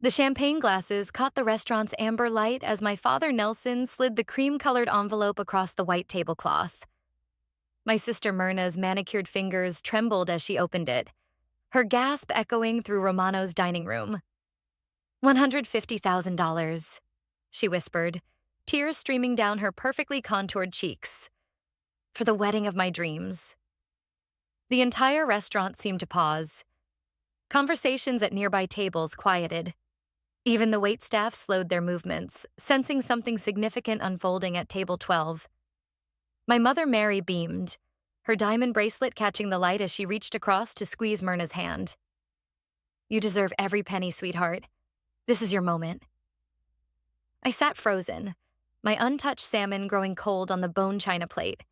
The champagne glasses caught the restaurant's amber light as my father Nelson slid the cream-colored envelope across the white tablecloth. My sister Myrna's manicured fingers trembled as she opened it, her gasp echoing through Romano's dining room. $150,000, she whispered, tears streaming down her perfectly contoured cheeks. For the wedding of my dreams. The entire restaurant seemed to pause. Conversations at nearby tables quieted. Even the waitstaff slowed their movements, sensing something significant unfolding at table 12. My mother Mary beamed, her diamond bracelet catching the light as she reached across to squeeze Myrna's hand. You deserve every penny, sweetheart. This is your moment. I sat frozen, my untouched salmon growing cold on the bone china plate.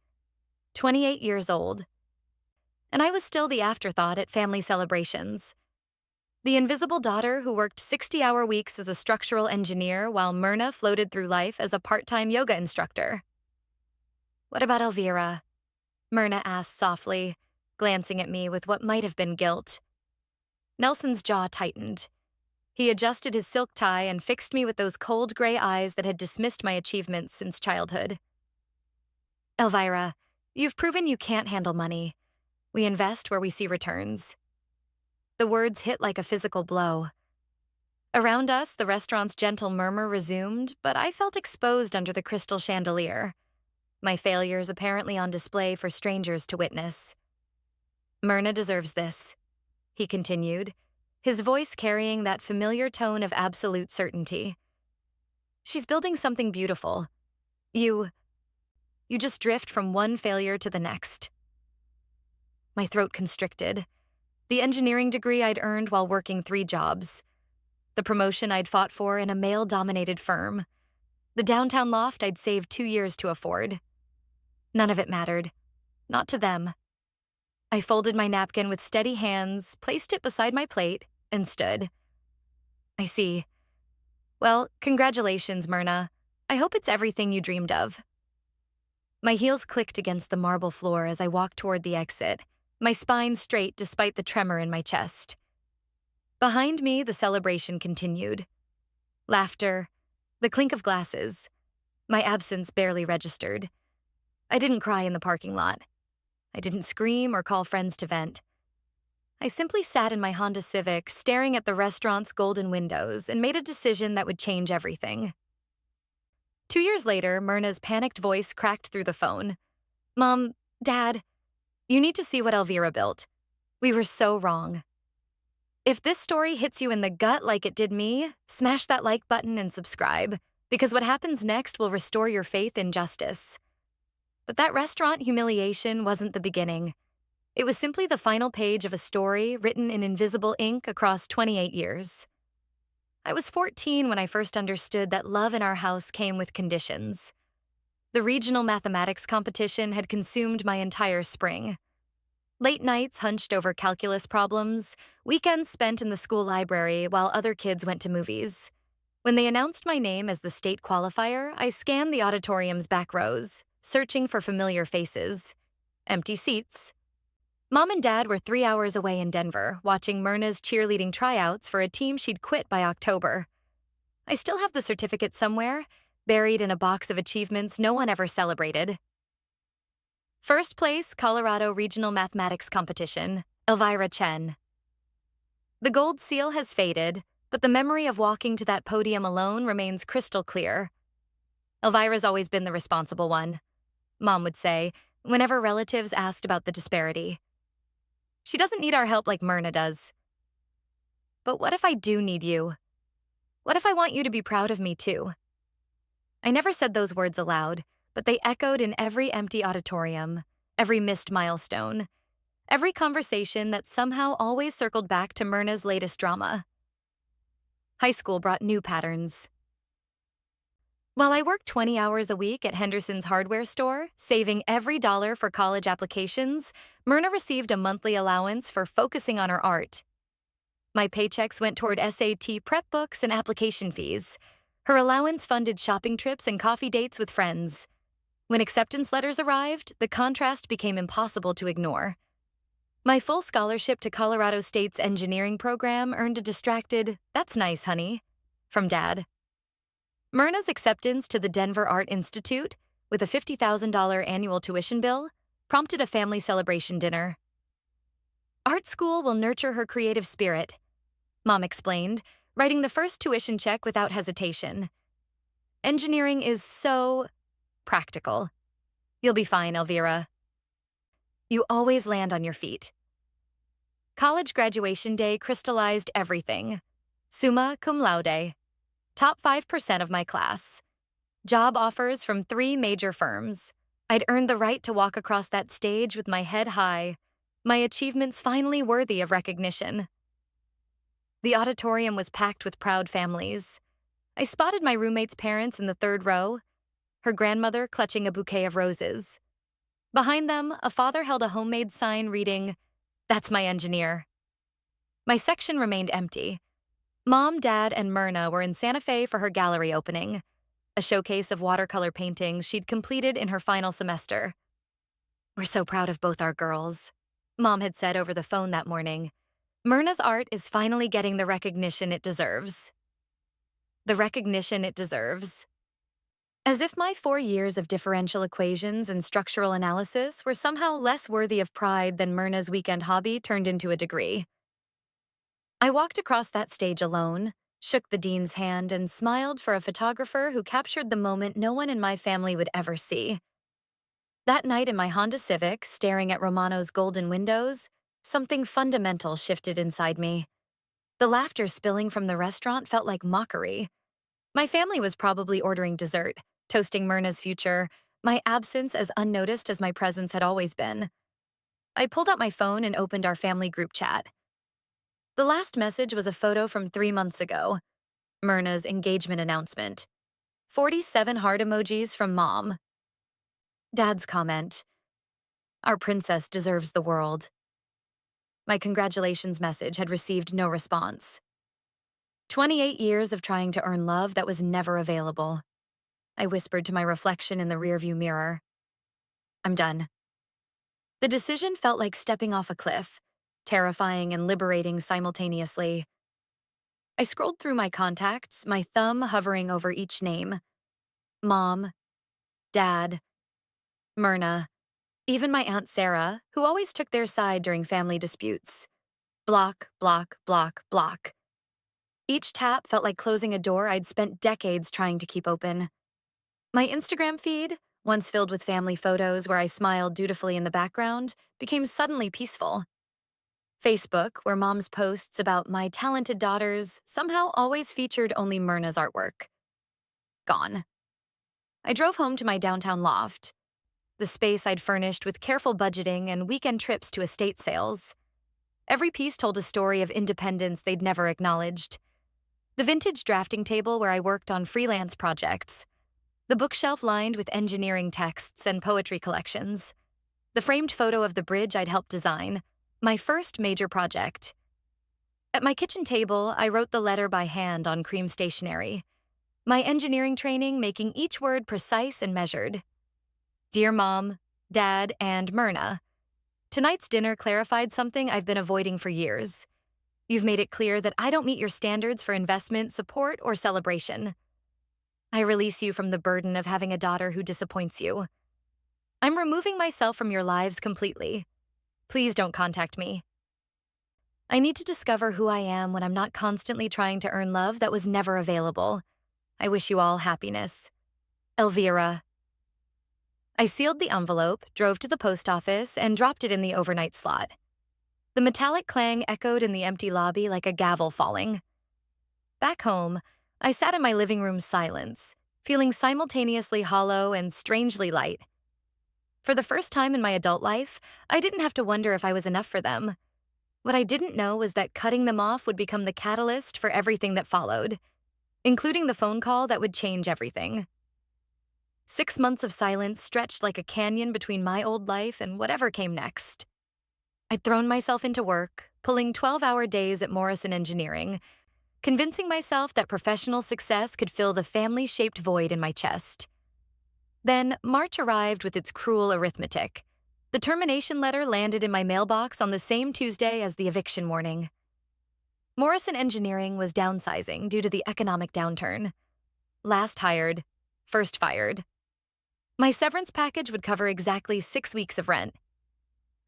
28 years old. And I was still the afterthought at family celebrations. The invisible daughter who worked 60-hour weeks as a structural engineer while Myrna floated through life as a part-time yoga instructor. What about Elvira? Myrna asked softly, glancing at me with what might have been guilt. Nelson's jaw tightened. He adjusted his silk tie and fixed me with those cold gray eyes that had dismissed my achievements since childhood. Elvira, you've proven you can't handle money. We invest where we see returns. The words hit like a physical blow. Around us, the restaurant's gentle murmur resumed, but I felt exposed under the crystal chandelier, my failures apparently on display for strangers to witness. Myrna deserves this, he continued, his voice carrying that familiar tone of absolute certainty. She's building something beautiful. You just drift from one failure to the next. My throat constricted. The engineering degree I'd earned while working 3 jobs. The promotion I'd fought for in a male-dominated firm. The downtown loft I'd saved 2 years to afford. None of it mattered. Not to them. I folded my napkin with steady hands, placed it beside my plate, and stood. I see. Well, congratulations, Myrna. I hope it's everything you dreamed of. My heels clicked against the marble floor as I walked toward the exit, my spine straight despite the tremor in my chest. Behind me, the celebration continued. Laughter, the clink of glasses. My absence barely registered. I didn't cry in the parking lot. I didn't scream or call friends to vent. I simply sat in my Honda Civic, staring at the restaurant's golden windows, and made a decision that would change everything. 2 years later, Myrna's panicked voice cracked through the phone. Mom, Dad, you need to see what Elvira built. We were so wrong. If this story hits you in the gut like it did me, smash that like button and subscribe, because what happens next will restore your faith in justice. But that restaurant humiliation wasn't the beginning. It was simply the final page of a story written in invisible ink across 28 years. I was 14 when I first understood that love in our house came with conditions. The regional mathematics competition had consumed my entire spring. Late nights hunched over calculus problems, weekends spent in the school library while other kids went to movies. When they announced my name as the state qualifier, I scanned the auditorium's back rows, searching for familiar faces. Empty seats. Mom and Dad were 3 hours away in Denver, watching Myrna's cheerleading tryouts for a team she'd quit by October. I still have the certificate somewhere, buried in a box of achievements no one ever celebrated. First place, Colorado Regional Mathematics Competition, Elvira Chen. The gold seal has faded, but the memory of walking to that podium alone remains crystal clear. Elvira's always been the responsible one, Mom would say, whenever relatives asked about the disparity. She doesn't need our help like Myrna does. But what if I do need you? What if I want you to be proud of me too? I never said those words aloud, but they echoed in every empty auditorium, every missed milestone, every conversation that somehow always circled back to Myrna's latest drama. High school brought new patterns. While I worked 20 hours a week at Henderson's hardware store, saving every dollar for college applications, Myrna received a monthly allowance for focusing on her art. My paychecks went toward SAT prep books and application fees. Her allowance funded shopping trips and coffee dates with friends. When acceptance letters arrived, the contrast became impossible to ignore. My full scholarship to Colorado State's engineering program earned a distracted, "That's nice, honey," from Dad. Myrna's acceptance to the Denver Art Institute, with a $50,000 annual tuition bill, prompted a family celebration dinner. Art school will nurture her creative spirit, Mom explained, writing the first tuition check without hesitation. Engineering is so practical. You'll be fine, Elvira. You always land on your feet. College graduation day crystallized everything. Summa cum laude. Top 5% of my class. Job offers from 3 major firms. I'd earned the right to walk across that stage with my head high, my achievements finally worthy of recognition. The auditorium was packed with proud families. I spotted my roommate's parents in the third row, her grandmother clutching a bouquet of roses. Behind them, a father held a homemade sign reading, "That's my engineer." My section remained empty. Mom, Dad, and Myrna were in Santa Fe for her gallery opening, a showcase of watercolor paintings she'd completed in her final semester. "We're so proud of both our girls," Mom had said over the phone that morning. "Myrna's art is finally getting the recognition it deserves." The recognition it deserves. As if my 4 years of differential equations and structural analysis were somehow less worthy of pride than Myrna's weekend hobby turned into a degree. I walked across that stage alone, shook the dean's hand, and smiled for a photographer who captured the moment no one in my family would ever see. That night in my Honda Civic, staring at Romano's golden windows, something fundamental shifted inside me. The laughter spilling from the restaurant felt like mockery. My family was probably ordering dessert, toasting Myrna's future, my absence as unnoticed as my presence had always been. I pulled out my phone and opened our family group chat. The last message was a photo from 3 months ago, Myrna's engagement announcement. 47 heart emojis from Mom. Dad's comment, "Our princess deserves the world." My congratulations message had received no response. 28 years of trying to earn love that was never available. I whispered to my reflection in the rearview mirror. I'm done. The decision felt like stepping off a cliff, terrifying and liberating simultaneously. I scrolled through my contacts, my thumb hovering over each name. Mom, Dad, Myrna, even my Aunt Sarah, who always took their side during family disputes. Block, block, block, block. Each tap felt like closing a door I'd spent decades trying to keep open. My Instagram feed, once filled with family photos where I smiled dutifully in the background, became suddenly peaceful. Facebook, where Mom's posts about my talented daughters somehow always featured only Myrna's artwork. Gone. I drove home to my downtown loft, the space I'd furnished with careful budgeting and weekend trips to estate sales. Every piece told a story of independence they'd never acknowledged. The vintage drafting table where I worked on freelance projects, the bookshelf lined with engineering texts and poetry collections, the framed photo of the bridge I'd helped design, my first major project. At my kitchen table, I wrote the letter by hand on cream stationery, my engineering training making each word precise and measured. Dear Mom, Dad, and Myrna, tonight's dinner clarified something I've been avoiding for years. You've made it clear that I don't meet your standards for investment, support, or celebration. I release you from the burden of having a daughter who disappoints you. I'm removing myself from your lives completely. Please don't contact me. I need to discover who I am when I'm not constantly trying to earn love that was never available. I wish you all happiness. Elvira. I sealed the envelope, drove to the post office, and dropped it in the overnight slot. The metallic clang echoed in the empty lobby like a gavel falling. Back home, I sat in my living room's silence, feeling simultaneously hollow and strangely light. For the first time in my adult life, I didn't have to wonder if I was enough for them. What I didn't know was that cutting them off would become the catalyst for everything that followed, including the phone call that would change everything. 6 months of silence stretched like a canyon between my old life and whatever came next. I'd thrown myself into work, pulling 12-hour days at Morrison Engineering, convincing myself that professional success could fill the family-shaped void in my chest. Then March arrived with its cruel arithmetic. The termination letter landed in my mailbox on the same Tuesday as the eviction warning. Morrison Engineering was downsizing due to the economic downturn. Last hired, first fired. My severance package would cover exactly 6 weeks of rent.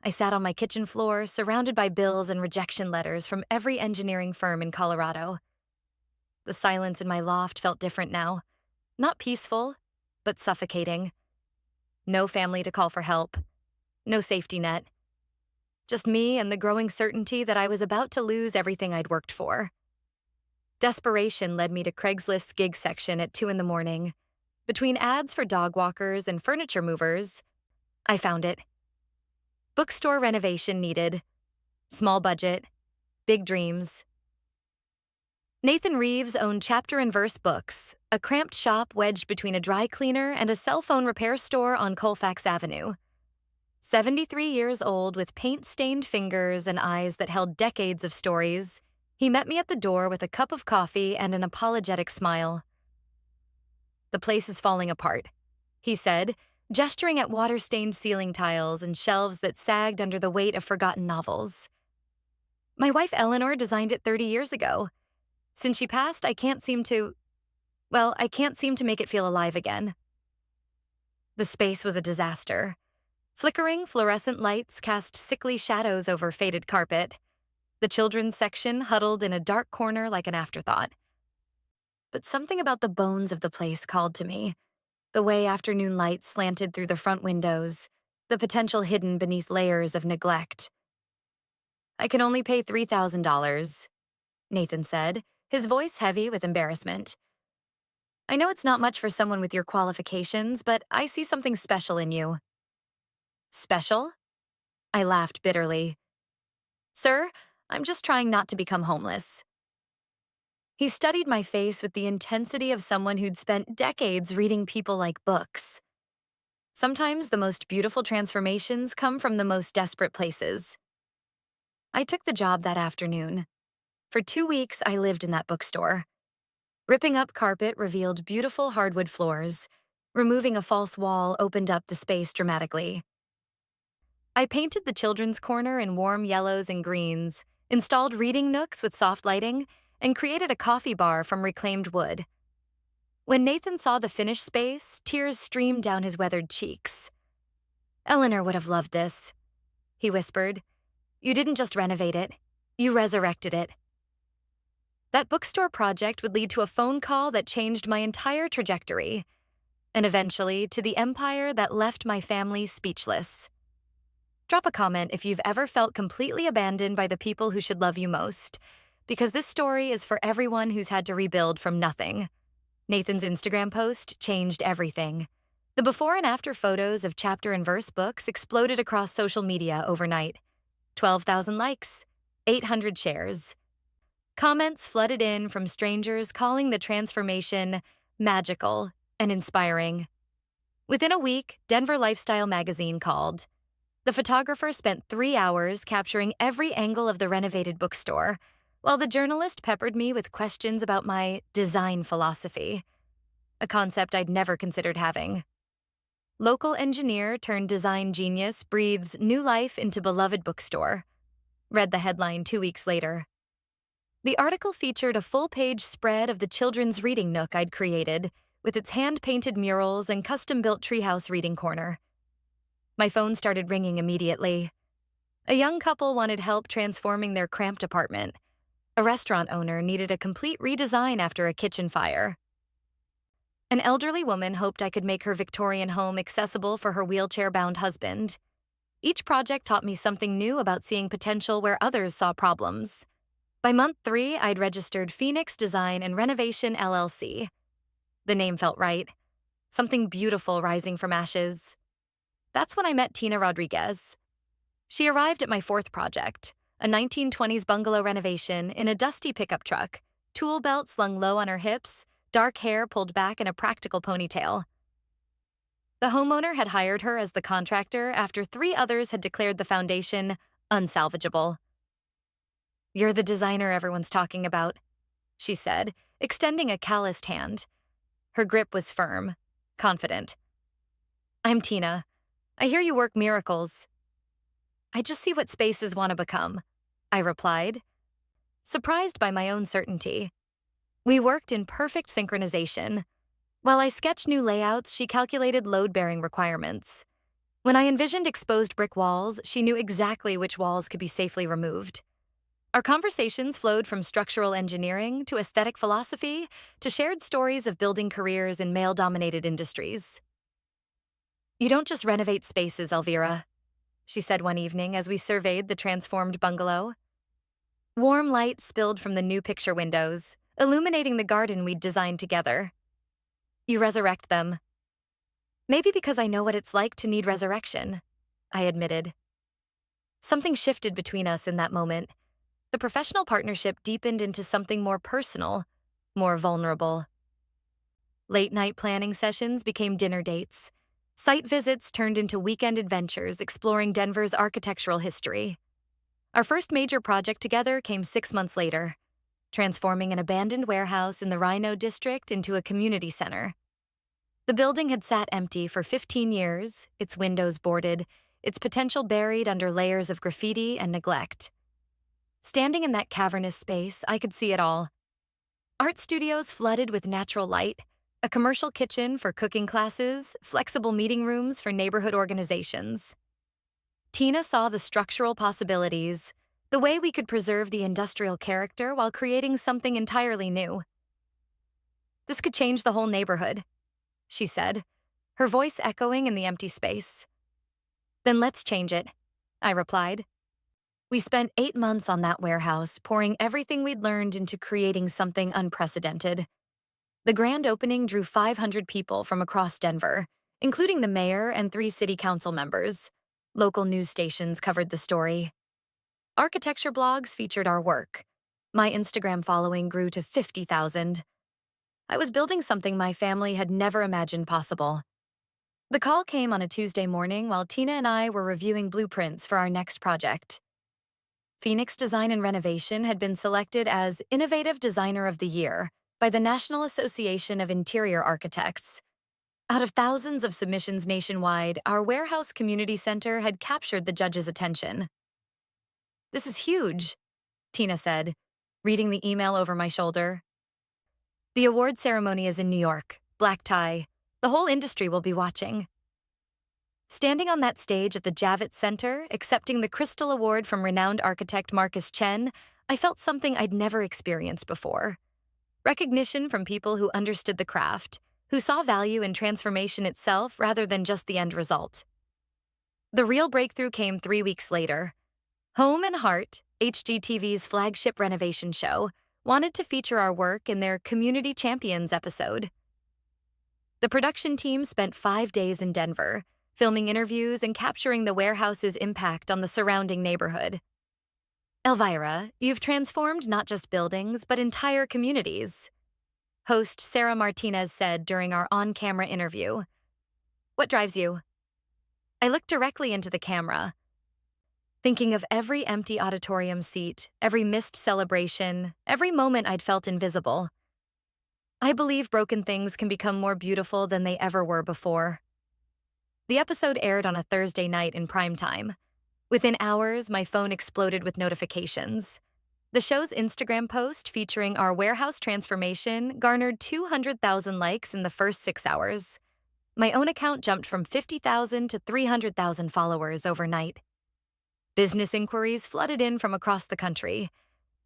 I sat on my kitchen floor, surrounded by bills and rejection letters from every engineering firm in Colorado. The silence in my loft felt different now. Not peaceful, but suffocating. No family to call for help. No safety net. Just me and the growing certainty that I was about to lose everything I'd worked for. Desperation led me to Craigslist's gig section at 2 a.m. Between ads for dog walkers and furniture movers, I found it. Bookstore renovation needed. Small budget. Big dreams. Nathan Reeves owned Chapter and Verse Books, a cramped shop wedged between a dry cleaner and a cell phone repair store on Colfax Avenue. 73 years old with paint-stained fingers and eyes that held decades of stories, he met me at the door with a cup of coffee and an apologetic smile. "The place is falling apart," he said, gesturing at water-stained ceiling tiles and shelves that sagged under the weight of forgotten novels. "My wife Eleanor designed it 30 years ago. Since she passed, I can't seem to make it feel alive again." The space was a disaster. Flickering fluorescent lights cast sickly shadows over faded carpet. The children's section huddled in a dark corner like an afterthought. But something about the bones of the place called to me. The way afternoon light slanted through the front windows, the potential hidden beneath layers of neglect. "I can only pay $3,000, Nathan said, his voice heavy with embarrassment. "I know it's not much for someone with your qualifications, but I see something special in you." "Special?" I laughed bitterly. "Sir, I'm just trying not to become homeless." He studied my face with the intensity of someone who'd spent decades reading people like books. Sometimes the most beautiful transformations come from the most desperate places. I took the job that afternoon. For 2 weeks, I lived in that bookstore. Ripping up carpet revealed beautiful hardwood floors. Removing a false wall opened up the space dramatically. I painted the children's corner in warm yellows and greens, installed reading nooks with soft lighting, and created a coffee bar from reclaimed wood. When Nathan saw the finished space, tears streamed down his weathered cheeks. "Eleanor would have loved this," he whispered. "You didn't just renovate it, you resurrected it." That bookstore project would lead to a phone call that changed my entire trajectory, and eventually to the empire that left my family speechless. Drop a comment if you've ever felt completely abandoned by the people who should love you most, because this story is for everyone who's had to rebuild from nothing. Nathan's Instagram post changed everything. The before and after photos of Chapter and Verse books exploded across social media overnight. 12,000 likes, 800 shares. Comments flooded in from strangers calling the transformation magical and inspiring. Within a week, Denver Lifestyle magazine called. The photographer spent 3 hours capturing every angle of the renovated bookstore, while the journalist peppered me with questions about my design philosophy, a concept I'd never considered having. "Local engineer turned design genius breathes new life into beloved bookstore," read the headline 2 weeks later. The article featured a full-page spread of the children's reading nook I'd created, with its hand-painted murals and custom-built treehouse reading corner. My phone started ringing immediately. A young couple wanted help transforming their cramped apartment. A restaurant owner needed a complete redesign after a kitchen fire. An elderly woman hoped I could make her Victorian home accessible for her wheelchair-bound husband. Each project taught me something new about seeing potential where others saw problems. By month 3, I'd registered Phoenix Design and Renovation LLC. The name felt right. Something beautiful rising from ashes. That's when I met Tina Rodriguez. She arrived at my 4th project, a 1920s bungalow renovation in a dusty pickup truck, tool belt slung low on her hips, dark hair pulled back in a practical ponytail. The homeowner had hired her as the contractor after 3 others had declared the foundation unsalvageable. "You're the designer everyone's talking about," she said, extending a calloused hand. Her grip was firm, confident. "I'm Tina. I hear you work miracles. I just see what spaces want to become, I replied, surprised by my own certainty. We worked in perfect synchronization. While I sketched new layouts, she calculated load-bearing requirements. When I envisioned exposed brick walls, she knew exactly which walls could be safely removed. Our conversations flowed from structural engineering to aesthetic philosophy to shared stories of building careers in male-dominated industries. You don't just renovate spaces, Elvira, she said one evening as we surveyed the transformed bungalow. Warm light spilled from the new picture windows, illuminating the garden we'd designed together. You resurrect them. Maybe because I know what it's like to need resurrection, I admitted. Something shifted between us in that moment. The professional partnership deepened into something more personal, more vulnerable. Late-night planning sessions became dinner dates. Site visits turned into weekend adventures exploring Denver's architectural history. Our first major project together came 6 months later, transforming an abandoned warehouse in the Rhino district into a community center. The building had sat empty for 15 years, its windows boarded, its potential buried under layers of graffiti and neglect. Standing in that cavernous space, I could see it all. Art studios flooded with natural light, a commercial kitchen for cooking classes, flexible meeting rooms for neighborhood organizations. Tina saw the structural possibilities, the way we could preserve the industrial character while creating something entirely new. This could change the whole neighborhood, she said, her voice echoing in the empty space. Then let's change it, I replied. We spent 8 months on that warehouse, pouring everything we'd learned into creating something unprecedented. The grand opening drew 500 people from across Denver, including the mayor and 3 city council members. Local news stations covered the story. Architecture blogs featured our work. My Instagram following grew to 50,000. I was building something my family had never imagined possible. The call came on a Tuesday morning while Tina and I were reviewing blueprints for our next project. Phoenix Design and Renovation had been selected as Innovative Designer of the Year by the National Association of Interior Architects. Out of thousands of submissions nationwide, our warehouse community center had captured the judges' attention. This is huge, Tina said, reading the email over my shoulder. The award ceremony is in New York, black tie. The whole industry will be watching. Standing on that stage at the Javits Center, accepting the Crystal Award from renowned architect Marcus Chen, I felt something I'd never experienced before. Recognition from people who understood the craft, who saw value in transformation itself rather than just the end result. The real breakthrough came 3 weeks later. Home and Heart, HGTV's flagship renovation show, wanted to feature our work in their Community Champions episode. The production team spent 5 days in Denver, filming interviews and capturing the warehouse's impact on the surrounding neighborhood. Elvira, you've transformed not just buildings, but entire communities, host Sarah Martinez said during our on-camera interview. What drives you? I looked directly into the camera, thinking of every empty auditorium seat, every missed celebration, every moment I'd felt invisible. I believe broken things can become more beautiful than they ever were before. The episode aired on a Thursday night in prime time. Within hours, my phone exploded with notifications. The show's Instagram post featuring our warehouse transformation garnered 200,000 likes in the first 6 hours. My own account jumped from 50,000 to 300,000 followers overnight. Business inquiries flooded in from across the country.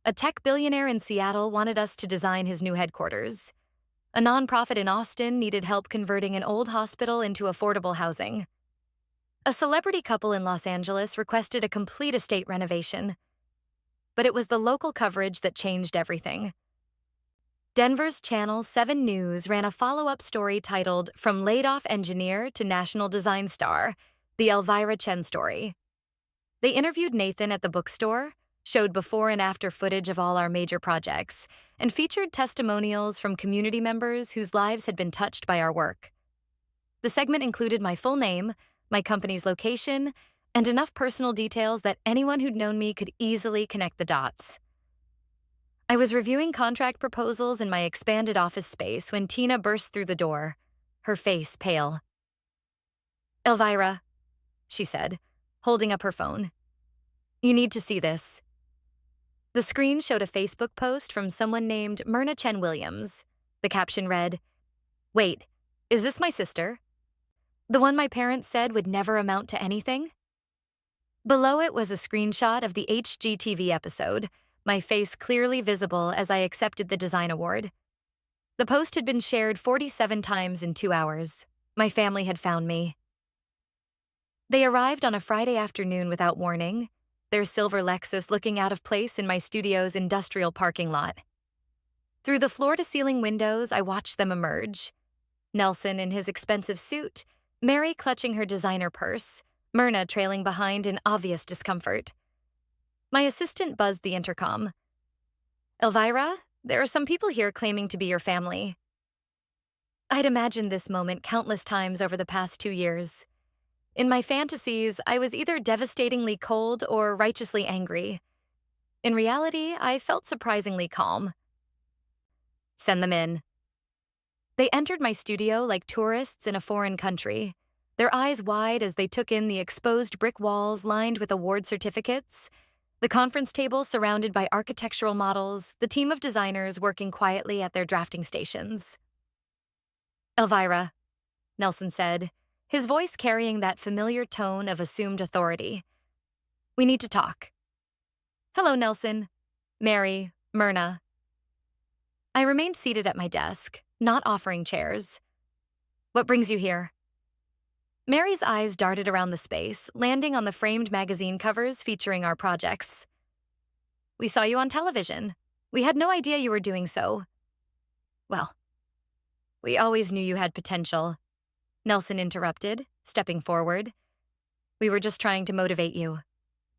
A tech billionaire in Seattle wanted us to design his new headquarters. A nonprofit in Austin needed help converting an old hospital into affordable housing. A celebrity couple in Los Angeles requested a complete estate renovation. But it was the local coverage that changed everything. Denver's Channel 7 News ran a follow-up story titled From Laid-Off Engineer to National Design Star, the Elvira Chen story. They interviewed Nathan at the bookstore, showed before and after footage of all our major projects, and featured testimonials from community members whose lives had been touched by our work. The segment included my full name, my company's location, and enough personal details that anyone who'd known me could easily connect the dots. I was reviewing contract proposals in my expanded office space when Tina burst through the door, her face pale. Elvira, she said, holding up her phone. You need to see this. The screen showed a Facebook post from someone named Myrna Chen Williams. The caption read, "Wait, is this my sister? The one my parents said would never amount to anything?" Below it was a screenshot of the HGTV episode, my face clearly visible as I accepted the design award. The post had been shared 47 times in 2 hours. My family had found me. They arrived on a Friday afternoon without warning, their silver Lexus looking out of place in my studio's industrial parking lot. Through the floor-to-ceiling windows, I watched them emerge. Nelson in his expensive suit, Mary clutching her designer purse, Myrna trailing behind in obvious discomfort. My assistant buzzed the intercom. "Elvira, there are some people here claiming to be your family." I'd imagined this moment countless times over the past 2 years. In my fantasies, I was either devastatingly cold or righteously angry. In reality, I felt surprisingly calm. "Send them in." They entered my studio like tourists in a foreign country, their eyes wide as they took in the exposed brick walls lined with award certificates, the conference table surrounded by architectural models, the team of designers working quietly at their drafting stations. "Elvira," Nelson said, his voice carrying that familiar tone of assumed authority. "We need to talk." "Hello, Nelson." Mary, Myrna. I remained seated at my desk, not offering chairs. "What brings you here?" Mary's eyes darted around the space, landing on the framed magazine covers featuring our projects. "We saw you on television. We had no idea you were doing so." "Well, we always knew you had potential," Nelson interrupted, stepping forward. "We were just trying to motivate you,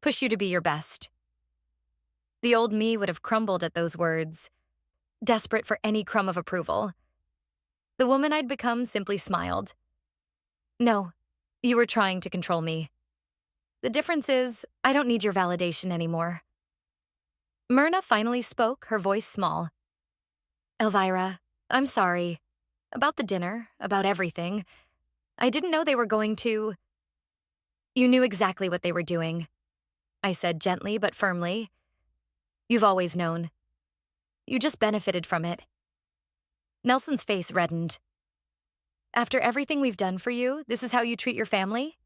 push you to be your best." The old me would have crumbled at those words, desperate for any crumb of approval. The woman I'd become simply smiled. "No, you were trying to control me. The difference is, I don't need your validation anymore." Myrna finally spoke, her voice small. "Elvira, I'm sorry. About the dinner, about everything. I didn't know they were going to—" "You knew exactly what they were doing," I said gently but firmly. "You've always known. You just benefited from it." Nelson's face reddened. "After everything we've done for you, this is how you treat your family?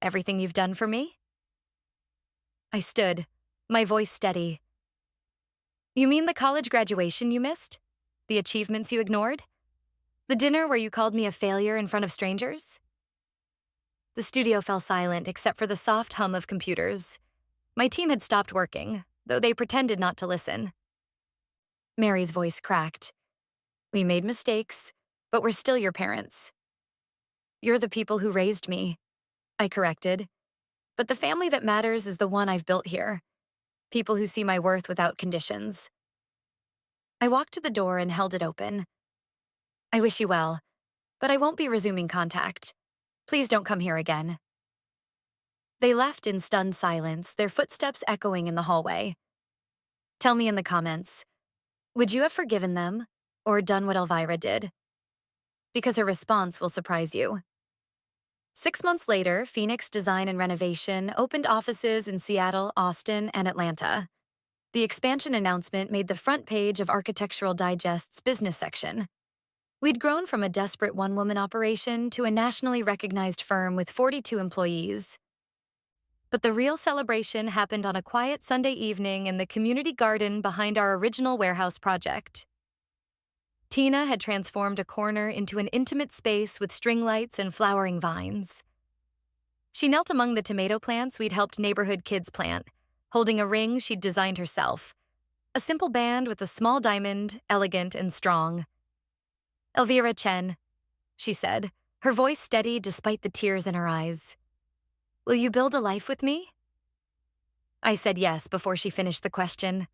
Everything you've done for me?" I stood, my voice steady. "You mean the college graduation you missed? The achievements you ignored? The dinner where you called me a failure in front of strangers?" The studio fell silent except for the soft hum of computers. My team had stopped working, though they pretended not to listen. Mary's voice cracked. "We made mistakes, but we're still your parents." "You're the people who raised me," I corrected. "But the family that matters is the one I've built here. People who see my worth without conditions." I walked to the door and held it open. "I wish you well, but I won't be resuming contact. Please don't come here again." They left in stunned silence, their footsteps echoing in the hallway. Tell me in the comments, would you have forgiven them or done what Elvira did? Because her response will surprise you. 6 months later, Phoenix Design and Renovation opened offices in Seattle, Austin, and Atlanta. The expansion announcement made the front page of Architectural Digest's business section. We'd grown from a desperate one-woman operation to a nationally recognized firm with 42 employees. But the real celebration happened on a quiet Sunday evening in the community garden behind our original warehouse project. Tina had transformed a corner into an intimate space with string lights and flowering vines. She knelt among the tomato plants we'd helped neighborhood kids plant, holding a ring she'd designed herself. A simple band with a small diamond, elegant and strong. "Elvira Chen," she said, her voice steady despite the tears in her eyes. "Will you build a life with me?" I said yes before she finished the question.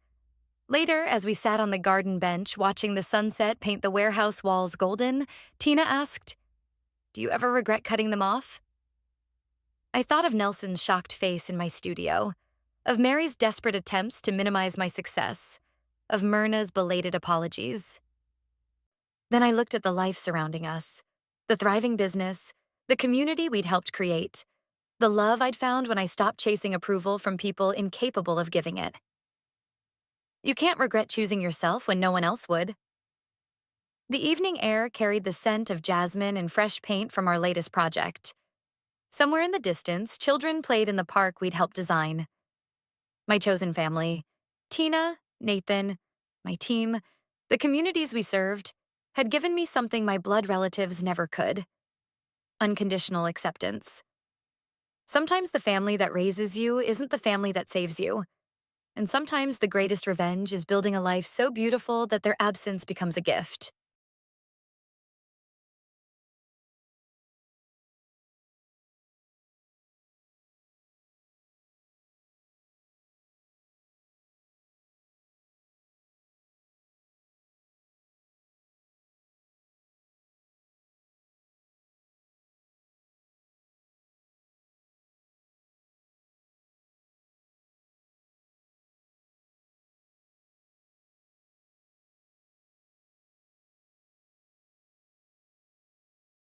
Later, as we sat on the garden bench watching the sunset paint the warehouse walls golden, Tina asked, "Do you ever regret cutting them off?" I thought of Nelson's shocked face in my studio, of Mary's desperate attempts to minimize my success, of Myrna's belated apologies. Then I looked at the life surrounding us, the thriving business, the community we'd helped create. The love I'd found when I stopped chasing approval from people incapable of giving it. You can't regret choosing yourself when no one else would. The evening air carried the scent of jasmine and fresh paint from our latest project. Somewhere in the distance, children played in the park we'd helped design. My chosen family, Tina, Nathan, my team, the communities we served, had given me something my blood relatives never could: unconditional acceptance. Sometimes the family that raises you isn't the family that saves you, and sometimes the greatest revenge is building a life so beautiful that their absence becomes a gift.